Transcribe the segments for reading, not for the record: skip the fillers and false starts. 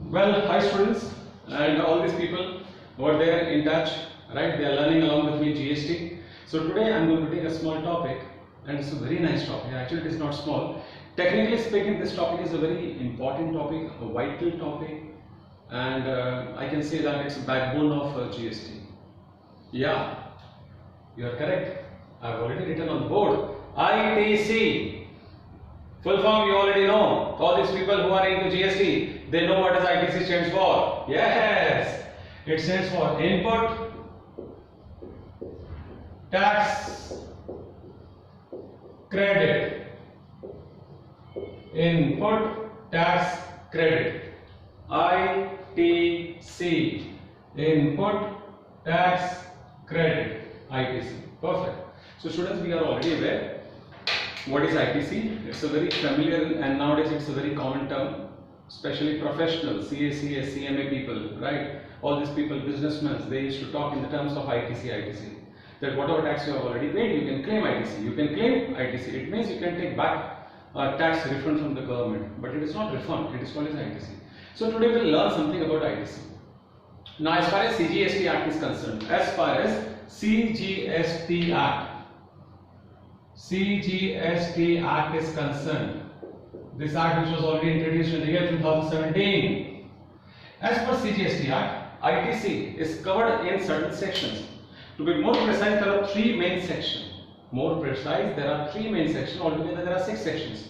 Well, hi students and all these people who are there in touch, right? They are learning along with me GST. So today I am going to take a small topic, and it's a very nice topic. Actually, it is not small. Technically speaking, this topic is a very important topic, a vital topic, and I can say that it's a backbone of GST. Yeah, you are correct. I have already written on the board. ITC. Full form you already know. All these people who are into GST, they know what does ITC stands for. Yes, it stands for Input Tax Credit. Input Tax Credit. ITC. Input Tax Credit. ITC. Perfect. So students, we are already aware what is ITC. It's a very familiar and nowadays it's a very common term, especially professional, CACS, CMA people, right? All these people, businessmen, they used to talk in the terms of ITC. That whatever tax you have already paid, you can claim ITC. You can claim ITC. It means you can take back tax refund from the government, but it is not refund, it is called as ITC. So today we will learn something about ITC. Now as far as CGST Act is concerned, CGST Act is concerned. This act which was already introduced in the year 2017. As per CGST Act, ITC is covered in certain sections. To be more precise, there are three main sections. Altogether there are 6 sections.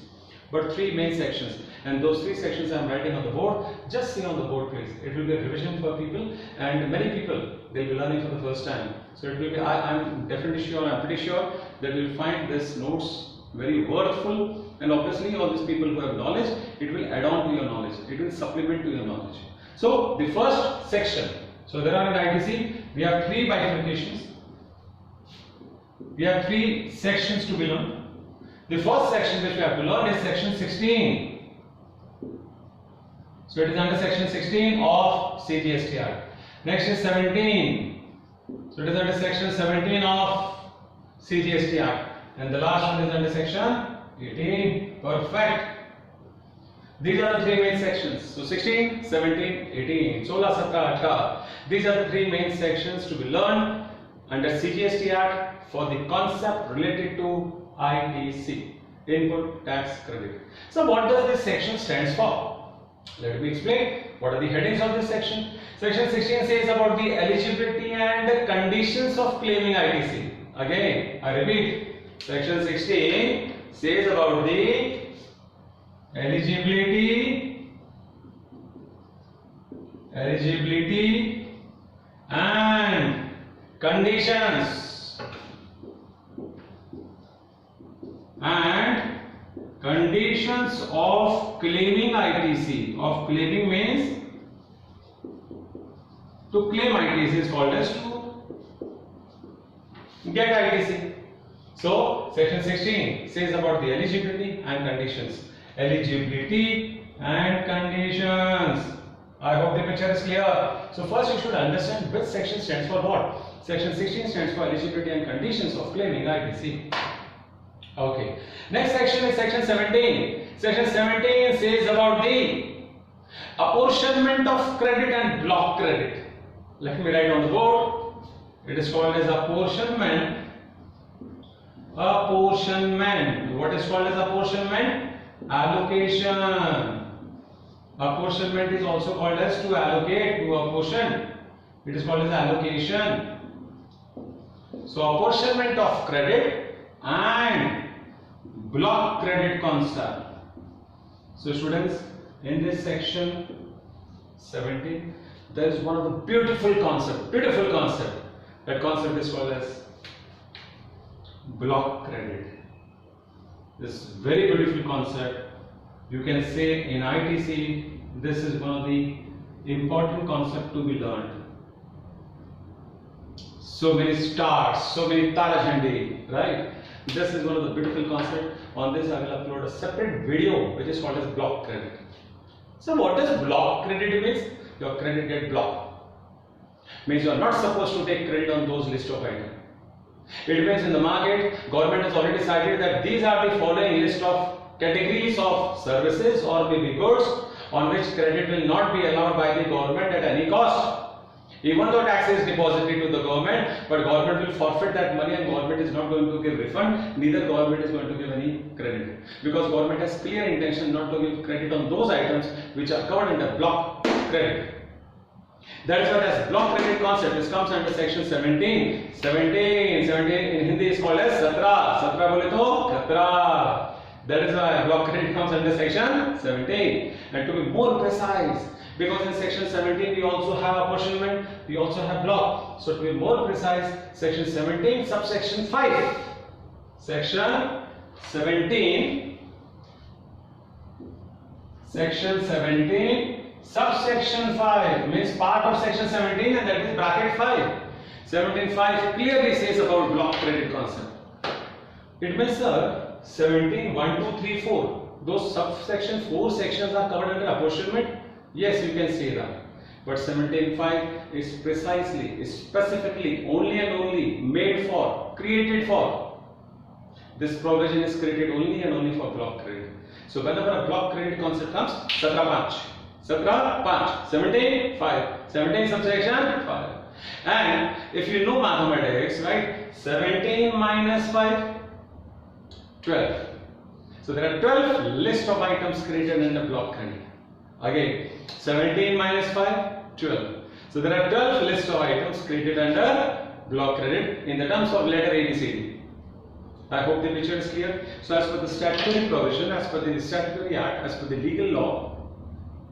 But 3 main sections. And those 3 sections I am writing on the board. Just see on the board please. It will be a revision for people, and many people, they will be learning for the first time. So it will be, I am definitely sure, I am pretty sure that you will find this notes very worthful, and obviously all these people who have knowledge, it will add on to your knowledge, it will supplement to your knowledge. So the first section, so there are in ITC, we have 3 bifurcations, we have 3 sections to be learned. The first section which we have to learn is section 16. So it is under section 16 of CGST Act. Next is 17. So it is under section 17 of CGST Act. And the last one is under section 18. Perfect. These are the 3 main sections. So 16, 17, 18. 16, 17, 18. These are the 3 main sections to be learned under CGST Act for the concept related to ITC, Input Tax Credit. So what does this section stands for? Let me explain. What are the headings of this section? Section 16 says about the eligibility and conditions of claiming ITC. Again, I repeat. Section 16 says about the eligibility and conditions of claiming ITC. Of claiming means to claim ITC is called as to get ITC. So section 16 says about the eligibility and conditions. Eligibility and conditions. I hope the picture is clear. So first you should understand which section stands for what. Section 16 stands for eligibility and conditions of claiming ITC. Okay. Next section is section 17. Section 17 says about the apportionment of credit and block credit. Let me write on the board. It is called as apportionment. Apportionment. What is called as apportionment? Allocation. Apportionment is also called as to allocate, to apportion. It is called as allocation. So apportionment of credit and block credit concept. So students, in this section 17, there is one of the beautiful concept. That concept is called as block credit. This very beautiful concept. You can say in ITC, this is one of the important concepts to be learned. So many stars, so many Tara Jhandi, right? This is one of the beautiful concepts. On this I will upload a separate video which is called as block credit. So what does block credit means? Your credit get blocked. Means you are not supposed to take credit on those list of items. It means in the market, government has already decided that these are the following list of categories of services or maybe goods on which credit will not be allowed by the government at any cost. Even though tax is deposited to the government, but government will forfeit that money and government is not going to give refund, neither government is going to give any credit. Because government has clear intention not to give credit on those items which are covered under block credit. That is what as block credit concept. This comes under section 17. 17 in Hindi is called as Satra. Satra bole to Khatra. That is why block credit comes under section 17. And to be more precise, because in section 17 we also have apportionment, we also have block. So to be more precise, section 17 subsection 5. Section 17 subsection 5 means part of section 17, and that is bracket 5. 17.5 clearly says about block credit concept. It means, sir, 17, 1, 2, 3, 4. Those subsection 4 sections are covered under apportionment. Yes, you can say that. But 17.5 is precisely, specifically, only and only made for, created for. This provision is created only and only for block credit. So whenever a block credit concept comes, Satra 5. Satra 5. 17.5. 17 subsection 5. And if you know mathematics, right? 17 minus 5, 12. So there are 12 list of items created in the block credit. Again, 17 minus 5, 12. So there are 12 list of items created under block credit in the terms of letter ABCD. I hope the picture is clear. So as per the statutory provision, as per the statutory act, as per the legal law,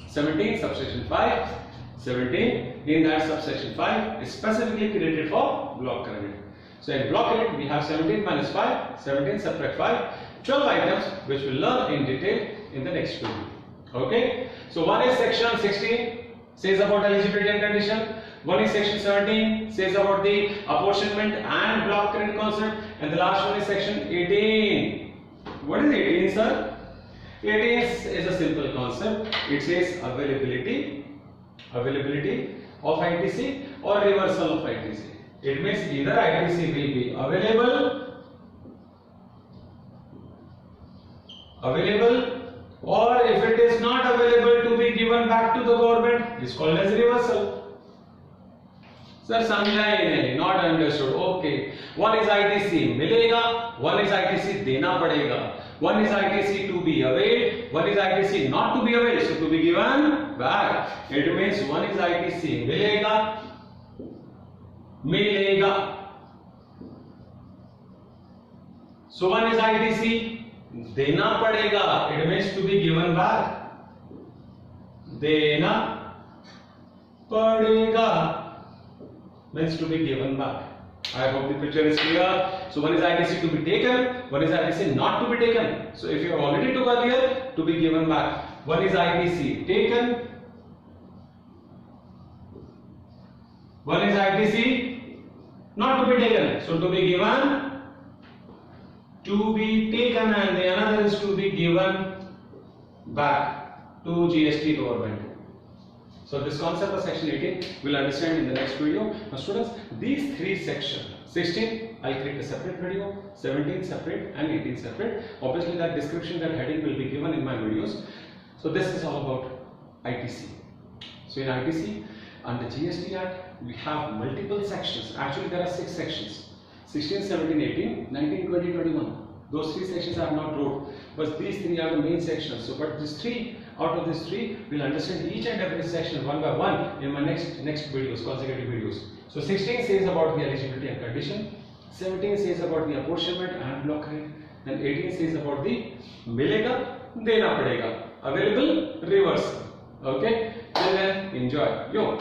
17 subsection 5, 17 in that subsection 5 is specifically created for block credit. So in block credit we have 17 minus 5, 17 subtract 5, 12 items which we'll learn in detail in the next video. Okay. So one is section 16 says about eligibility and condition. One is section 17 says about the apportionment and block credit concept, and the last one is section 18. What is 18, sir? 18 is a simple concept. It says availability of ITC or reversal of ITC. It means either ITC will be available, or if it is not available, to be given back to the government is called as reversal. Sir, समझा ही नहीं, not understood. Okay, one is ITC मिलेगा, one is ITC देना पड़ेगा. One is ITC to be availed, one is ITC not to be availed, so to be given back. It means one is ITC मिलेगा. So one is ITC देना पड़ेगा. It means to be given back. देना पड़ेगा means to be given back. I hope the picture is clear. So one is ITC to be taken, one is ITC not to be taken. So if you have already took earlier, to be given back. One is ITC taken, one is ITC not to be taken. So to be given, to be taken, and the another is to be given back to GST government. So this concept of section 18 we'll understand in the next video. Now students, these three sections, 16 I'll create a separate video, 17 separate and 18 separate. Obviously that description, that heading will be given in my videos. So this is all about ITC. So in ITC, under GST Act, we have multiple sections. Actually there are 6 sections. 16, 17, 18, 19, 20, 21. Those 3 sections I have not wrote, but these 3 are the main sections. So but these 3, out of these 3, we'll understand each and every section one by one in my next videos, consecutive videos. So 16 says about the eligibility and condition, 17 says about the apportionment and block credit, and 18 says about the milega, dena padega, available, reversal. Okay, till then enjoy. Yo.